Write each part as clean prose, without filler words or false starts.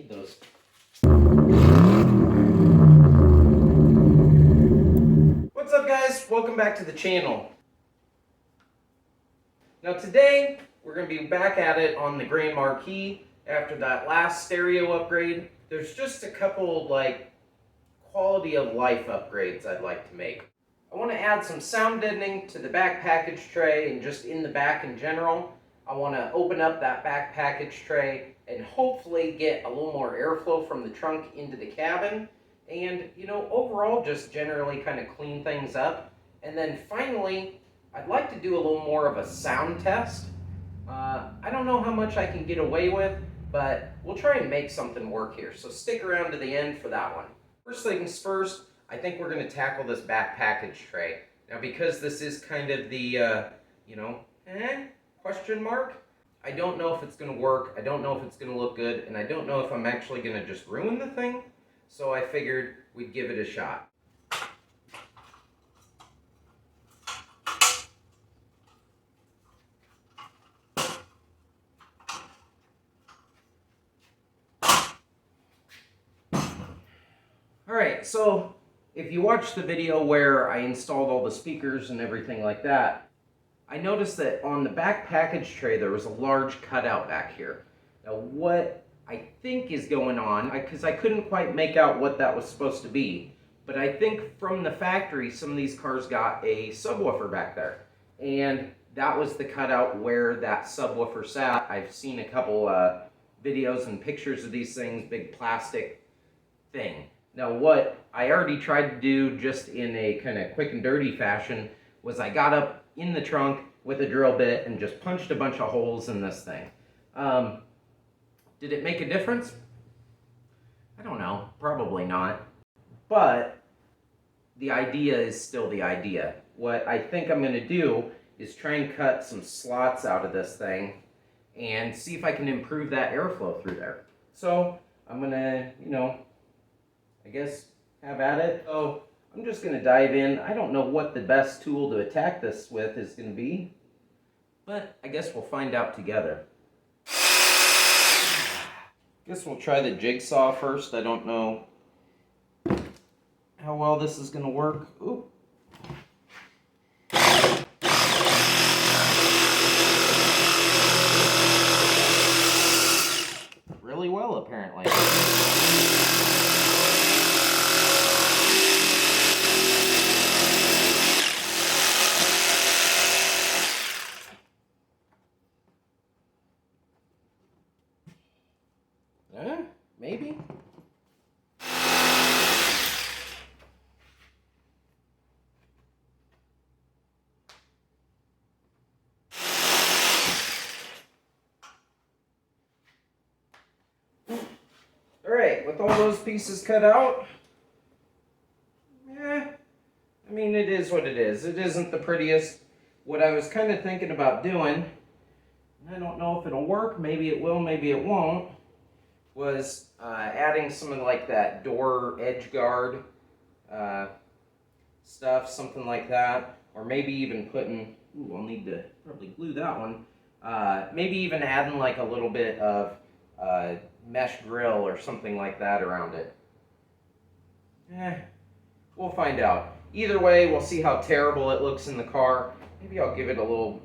Need those. What's up, guys? Welcome back to the channel. Now today we're going to be back at it on the Grand Marquis after that last stereo upgrade. There's just a couple quality of life upgrades I'd like to make. I want to add some sound deadening to the back package tray and just in the back in general. I want to open up that back package tray and hopefully get a little more airflow from the trunk into the cabin. And, you know, overall just generally kind of clean things up. And then finally, I'd like to do a little more of a sound test. I don't know how much I can get away with, but we'll try and make something work here. So stick around to the end for that one. First things first, I think we're going to tackle this back package tray. Now because this is kind of the, question mark, I don't know if it's going to work, I don't know if it's going to look good, and I don't know if I'm actually going to just ruin the thing. So I figured we'd give it a shot. Alright, so if you watched the video where I installed all the speakers and everything like that, I noticed that on the back package tray there was a large cutout back here. Now what I think is going on, because I couldn't quite make out what that was supposed to be, but I think from the factory some of these cars got a subwoofer back there. And that was the cutout where that subwoofer sat. I've seen a couple videos and pictures of these things, big plastic thing. Now what I already tried to do just in a kind of quick and dirty fashion was I got up in the trunk with a drill bit and just punched a bunch of holes in this thing. Did it make a difference? I don't know, probably not. But the idea is still the idea. What I think I'm gonna do is try and cut some slots out of this thing and see if I can improve that airflow through there. So I'm gonna, I guess have at it. So I'm just gonna dive in. I don't know what the best tool to attack this with is gonna be, but I guess we'll find out together. Guess we'll try the jigsaw first. I don't know how well this is gonna work. Ooh. Really well, apparently. Maybe? Alright, with all those pieces cut out, I mean, it is what it is. It isn't the prettiest. What I was kind of thinking about doing, and I don't know if it'll work, maybe it will, maybe it won't, was adding some of that door edge guard stuff, something like that, or maybe even putting, I'll need to probably glue that one, maybe even adding a little bit of mesh grill or something like that around it. We'll find out. Either way, we'll see how terrible it looks in the car. Maybe I'll give it a little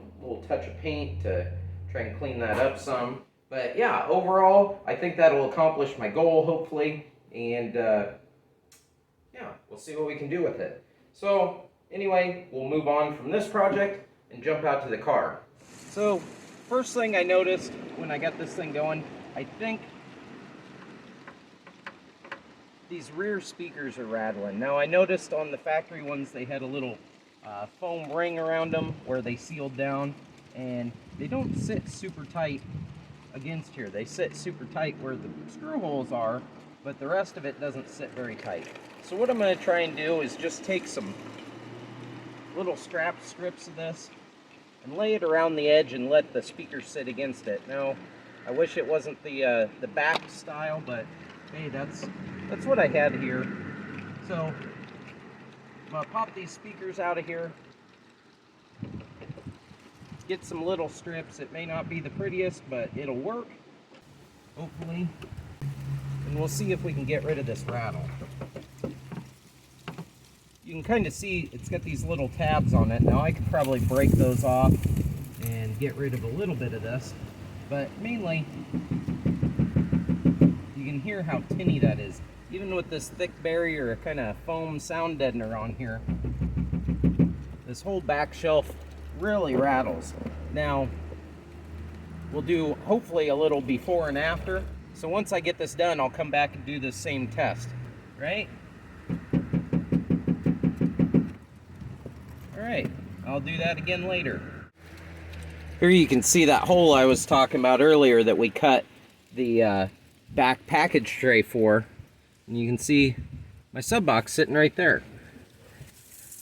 touch of paint to try and clean that up some. But yeah, overall, I think that'll accomplish my goal, hopefully, and yeah, we'll see what we can do with it. So anyway, we'll move on from this project and jump out to the car. So first thing I noticed when I got this thing going, I think these rear speakers are rattling. Now I noticed on the factory ones they had a little foam ring around them where they sealed down, and they don't sit super tight against here. They sit super tight where the screw holes are, but the rest of it doesn't sit very tight. So what I'm going to try and do is just take some little strips of this and lay it around the edge and let the speaker sit against it. Now, I wish it wasn't the back style, but hey, that's what I had here. So I'm going to pop these speakers out of here, get some little strips. It may not be the prettiest, but it'll work, hopefully. and we'll see if we can get rid of this rattle. You can kind of see it's got these little tabs on it. Now I could probably break those off and get rid of a little bit of this, but mainly you can hear how tinny that is. Even with this thick barrier, kind of foam sound deadener on here, this whole back shelf really rattles. Now, we'll do hopefully a little before and after. So once I get this done, I'll come back and do the same test, right? All right, I'll do that again later. Here you can see that hole I was talking about earlier that we cut the back package tray for. And you can see my sub box sitting right there.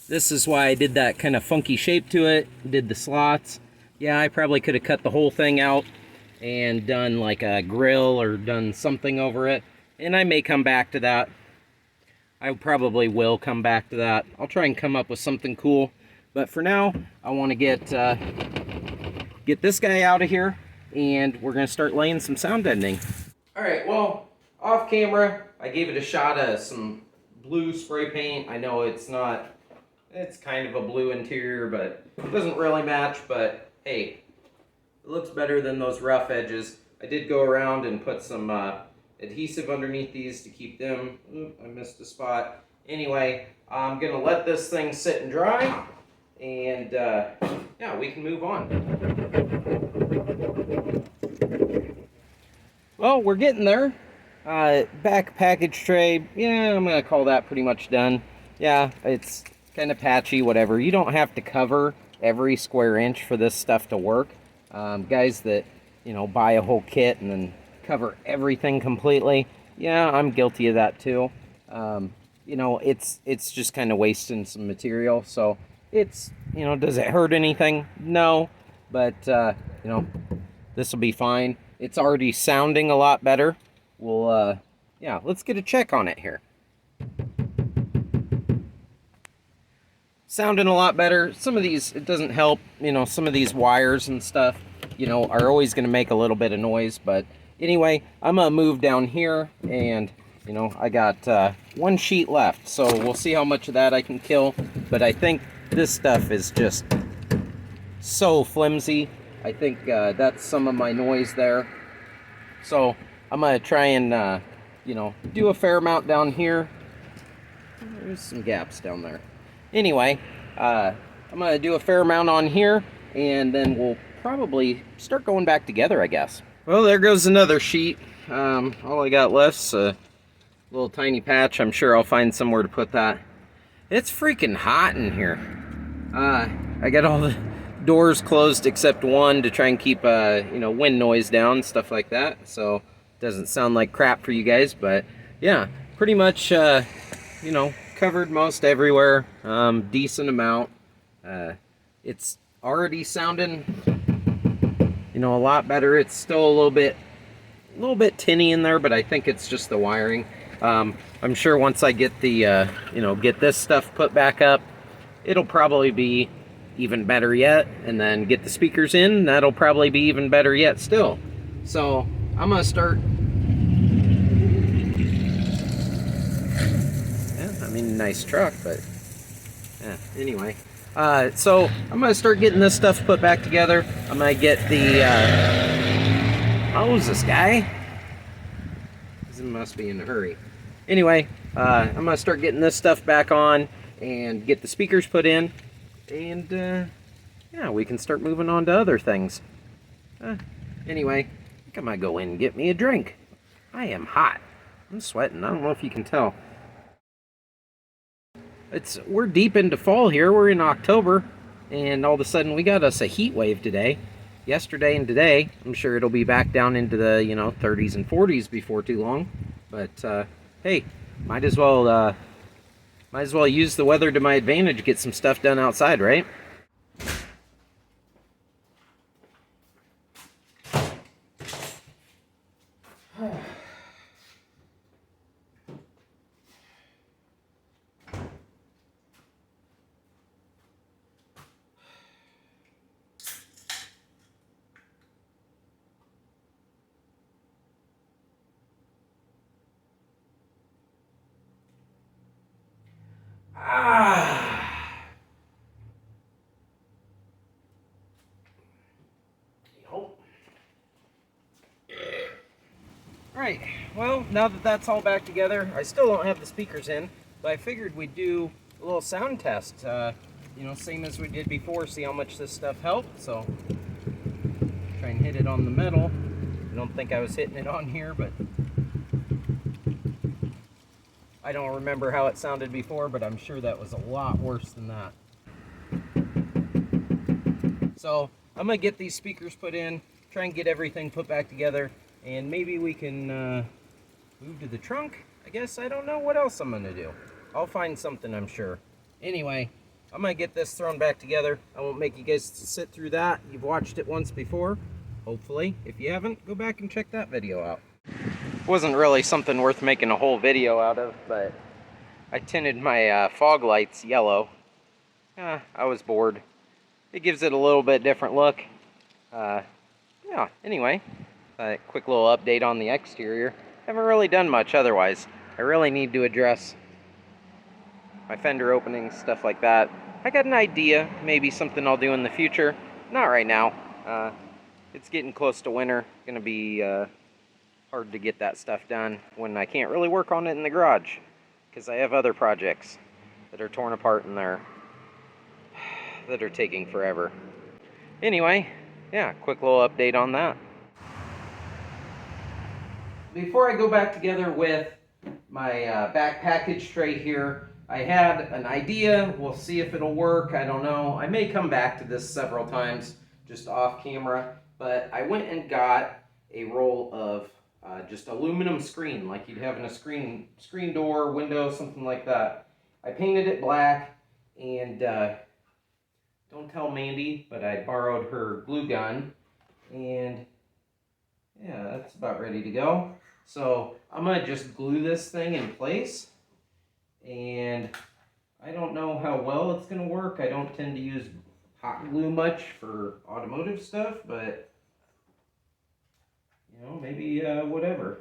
This is why I did that kind of funky shape to it, did the slots. Yeah, I probably could have cut the whole thing out and done like a grill or done something over it. And I may come back to that. I probably will come back to that. I'll try and come up with something cool. But for now, I want to get this guy out of here, and we're going to start laying some sound deadening. All right, well, off camera, I gave it a shot of some blue spray paint. I know it's kind of a blue interior, but it doesn't really match, but hey, it looks better than those rough edges. I did go around and put some adhesive underneath these to keep them. Oop, I missed a spot. Anyway, I'm gonna let this thing sit and dry, and yeah, we can move on. Well, we're getting there. Back package tray, yeah, I'm gonna call that pretty much done. Yeah, it's kind of patchy, whatever. You don't have to cover every square inch for this stuff to work. Guys that, you know, buy a whole kit and then cover everything completely, yeah, I'm guilty of that too. You know, it's just kind of wasting some material. So it's, you know, does it hurt anything? No, but you know, this will be fine. It's already sounding a lot better. We'll yeah, let's get a check on it here. Sounding a lot better. Some of these, it doesn't help, you know, some of these wires and stuff, you know, are always going to make a little bit of noise. But anyway, I'm going to move down here, and, you know, I got one sheet left. So we'll see how much of that I can kill. But I think this stuff is just so flimsy. I think that's some of my noise there. So I'm going to try and, you know, do a fair amount down here. There's some gaps down there. Anyway, I'm going to do a fair amount on here, and then we'll probably start going back together, I guess. Well, there goes another sheet. All I got left's a little tiny patch. I'm sure I'll find somewhere to put that. It's freaking hot in here. I got all the doors closed except one to try and keep, you know, wind noise down, stuff like that. So it doesn't sound like crap for you guys, but yeah, pretty much, you know, covered most everywhere, decent amount. It's already sounding, you know, a lot better. It's still a little bit tinny in there, but I think it's just the wiring. I'm sure once I get the, you know, get this stuff put back up, it'll probably be even better yet. And then get the speakers in, that'll probably be even better yet still. So I'm gonna start. Nice truck, but yeah, anyway, so I'm gonna start getting this stuff put back together. I'm gonna get the how's this guy? He must be in a hurry. Anyway, I'm gonna start getting this stuff back on and get the speakers put in, and yeah, we can start moving on to other things. Anyway, I think I might go in and get me a drink. I am hot. I'm sweating. I don't know if you can tell. We're deep into fall here. We're in October, and all of a sudden we got us a heat wave today. Yesterday and today. I'm sure it'll be back down into the, you know, 30s and 40s before too long. But hey, might as well use the weather to my advantage, get some stuff done outside, right? Alright, well, now that that's all back together, I still don't have the speakers in, but I figured we'd do a little sound test. You know, same as we did before, see how much this stuff helped. So, try and hit it on the metal. I don't think I was hitting it on here, but I don't remember how it sounded before, but I'm sure that was a lot worse than that. So, I'm going to get these speakers put in, try and get everything put back together, and maybe we can move to the trunk, I guess. I don't know what else I'm going to do. I'll find something, I'm sure. Anyway, I'm going to get this thrown back together. I won't make you guys sit through that. You've watched it once before, hopefully. If you haven't, go back and check that video out. Wasn't really something worth making a whole video out of, but I tinted my fog lights yellow. I was bored. It gives it a little bit different look. Yeah, anyway, a quick little update on the exterior. Haven't really done much otherwise. I really need to address my fender openings, stuff like that. I got an idea, maybe something I'll do in the future. Not right now. It's getting close to winter. Gonna be hard to get that stuff done when I can't really work on it in the garage, because I have other projects that are torn apart in there that are taking forever. Anyway, yeah, quick little update on that. Before I go back together with my back package tray here, I had an idea. We'll see if it'll work. I don't know. I may come back to this several times just off camera, but I went and got a roll of just aluminum screen, like you'd have in a screen door, window, something like that. I painted it black, and don't tell Mandy, but I borrowed her glue gun, and yeah, that's about ready to go. So I'm gonna just glue this thing in place, and I don't know how well it's gonna work. I don't tend to use hot glue much for automotive stuff, but you know, maybe whatever.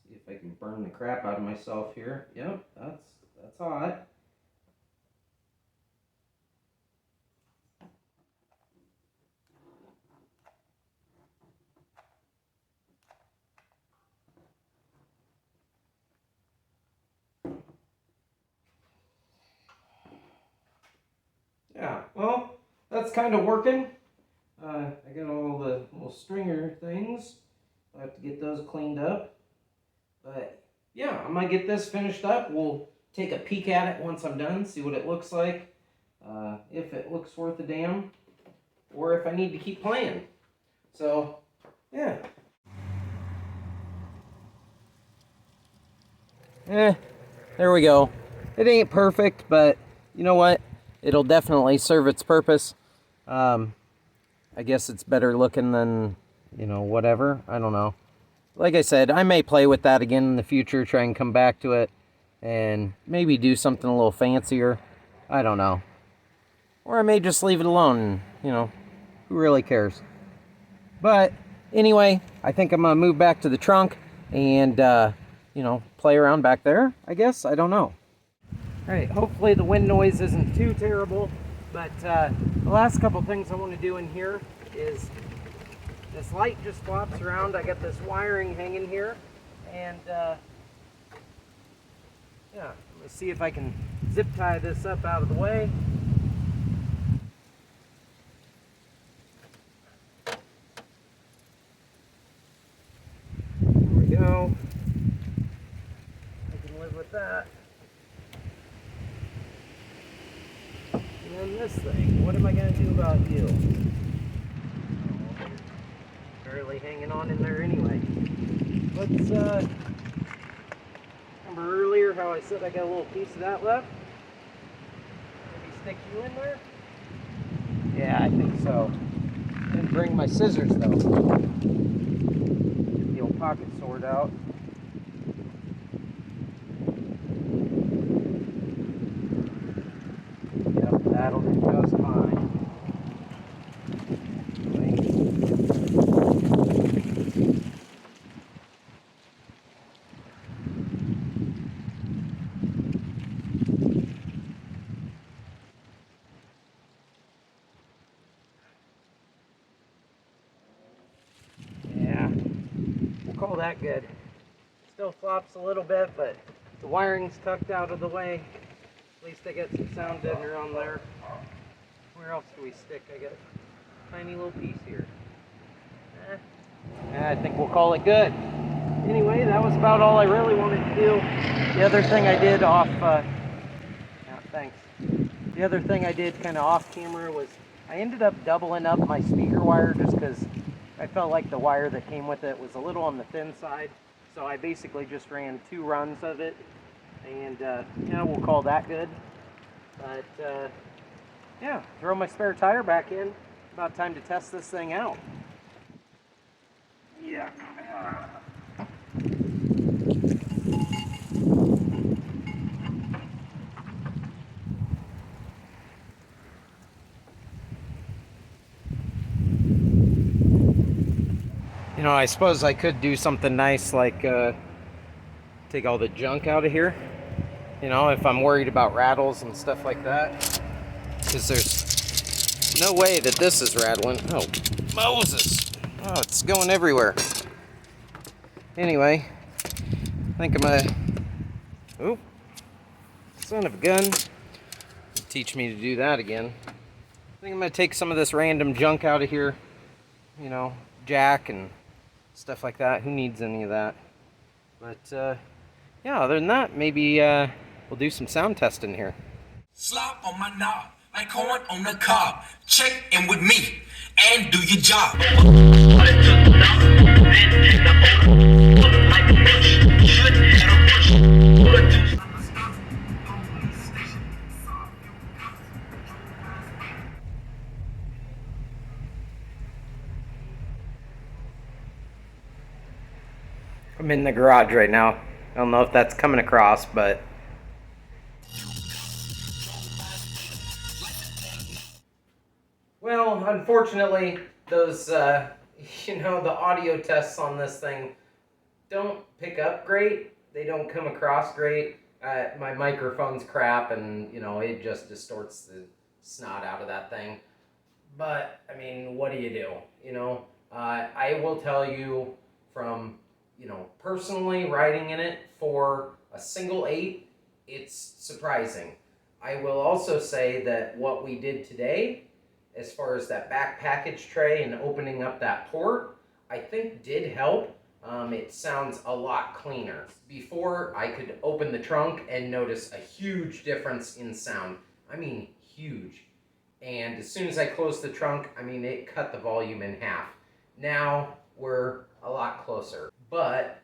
See if I can burn the crap out of myself here. Yep, that's hot. Yeah, well, that's kind of working. I got all the little stringer things. I have to get those cleaned up. But yeah, I'm gonna get this finished up. We'll take a peek at it once I'm done, see what it looks like. If it looks worth a damn, or if I need to keep playing. So, yeah. There we go. It ain't perfect, but you know what? It'll definitely serve its purpose. I guess it's better looking than, you know, whatever. I don't know. Like I said, I may play with that again in the future, try and come back to it, and maybe do something a little fancier. I don't know. Or I may just leave it alone, and, you know, who really cares? But anyway, I think I'm going to move back to the trunk and, you know, play around back there, I guess. I don't know. Alright, hopefully the wind noise isn't too terrible, but the last couple things I want to do in here is this light just flops around. I got this wiring hanging here, and yeah, let's see if I can zip tie this up out of the way. There we go. I can live with that. And then this thing, what am I going to do about you? Oh, barely hanging on in there anyway. Let's, remember earlier how I said I got a little piece of that left? Maybe stick you in there? Yeah, I think so. Didn't bring my scissors though. Get the old pocket sword out. That'll do just fine. that good. Still flops a little bit, but the wiring's tucked out of the way. At least I got some sound deadener on there. Where else do we stick? I got a tiny little piece here. I think we'll call it good. Anyway, that was about all I really wanted to do. The other thing I did off, thanks. The other thing I did kind of off camera was I ended up doubling up my speaker wire just because I felt like the wire that came with it was a little on the thin side. So I basically just ran 2 runs of it, and yeah, we'll call that good. But yeah, throw my spare tire back in. About time to test this thing out. Yeah. You know, I suppose I could do something nice like take all the junk out of here. You know, if I'm worried about rattles and stuff like that. Because there's no way that this is rattling. Oh, Moses. Oh, it's going everywhere. Anyway, I think I'm gonna... Oh, son of a gun. Teach me to do that again. I think I'm gonna take some of this random junk out of here. You know, jack and stuff like that. Who needs any of that? But yeah, other than that, maybe we'll do some sound testing here. Slop on my knob, like corn on the cob. Check in with me and do your job. I'm in the garage right now. I don't know if that's coming across, but well, unfortunately, those you know, the audio tests on this thing don't pick up great. They don't come across great. My microphone's crap, and you know, it just distorts the snot out of that thing. But I mean, what do? You know, I will tell you from, you know, personally riding in it for a single 8, it's surprising. I will also say that what we did today, as far as that back package tray and opening up that port, I think did help. It sounds a lot cleaner. Before, I could open the trunk and notice a huge difference in sound. I mean, huge. And as soon as I closed the trunk, I mean, it cut the volume in half. Now, we're a lot closer. But,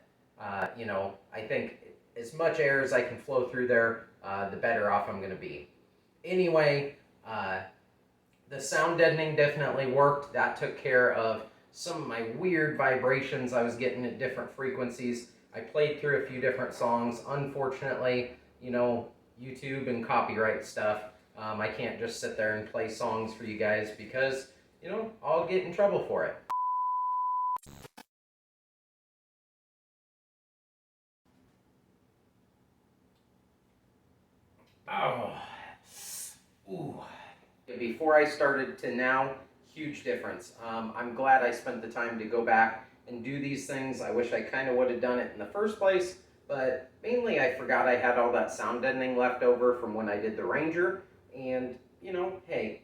you know, I think as much air as I can flow through there, the better off I'm going to be. Anyway, the sound deadening definitely worked. That took care of some of my weird vibrations I was getting at different frequencies. I played through a few different songs. Unfortunately, you know, YouTube and copyright stuff, I can't just sit there and play songs for you guys because, you know, I'll get in trouble for it. Oh, ooh. Before I started to now, huge difference. I'm glad I spent the time to go back and do these things. I wish I kind of would have done it in the first place, but mainly I forgot I had all that sound deadening left over from when I did the Ranger, and, you know, hey,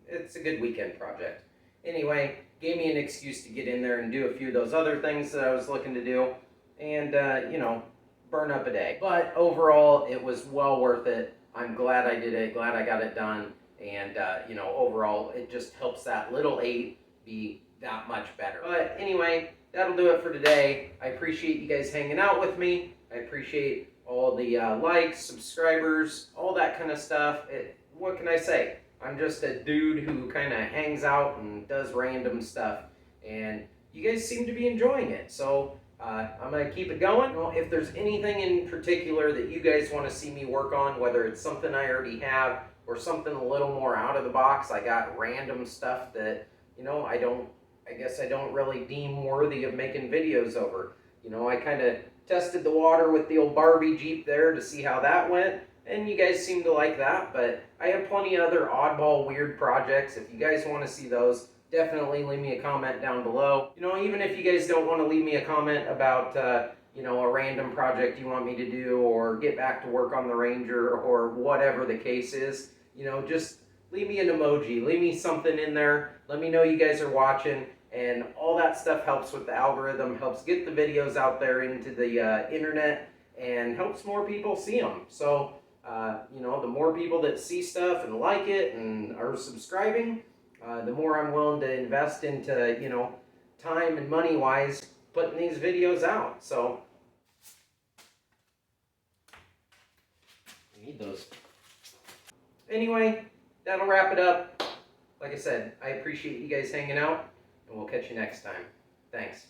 it's a good weekend project. Anyway, gave me an excuse to get in there and do a few of those other things that I was looking to do, and, you know, burn up a day. But overall, it was well worth it. I'm glad I did it, glad I got it done, and, you know, overall, it just helps that little 8 be that much better. But anyway, that'll do it for today. I appreciate you guys hanging out with me. I appreciate all the likes, subscribers, all that kind of stuff. What can I say? I'm just a dude who kind of hangs out and does random stuff, and you guys seem to be enjoying it. So I'm going to keep it going. Well, if there's anything in particular that you guys want to see me work on, whether it's something I already have or something a little more out of the box, I got random stuff that, you know, I guess I don't really deem worthy of making videos over. You know, I kind of tested the water with the old Barbie Jeep there to see how that went, and you guys seem to like that, but I have plenty of other oddball weird projects. If you guys want to see those, definitely leave me a comment down below. You know, even if you guys don't want to leave me a comment about, you know, a random project you want me to do, or get back to work on the Ranger, or whatever the case is, you know, just leave me an emoji, leave me something in there, let me know you guys are watching, and all that stuff helps with the algorithm, helps get the videos out there into the internet, and helps more people see them. So, you know, the more people that see stuff and like it and are subscribing, the more I'm willing to invest into, you know, time and money wise putting these videos out. So I need those. Anyway, that'll wrap it up. Like I said, I appreciate you guys hanging out, and we'll catch you next time. Thanks.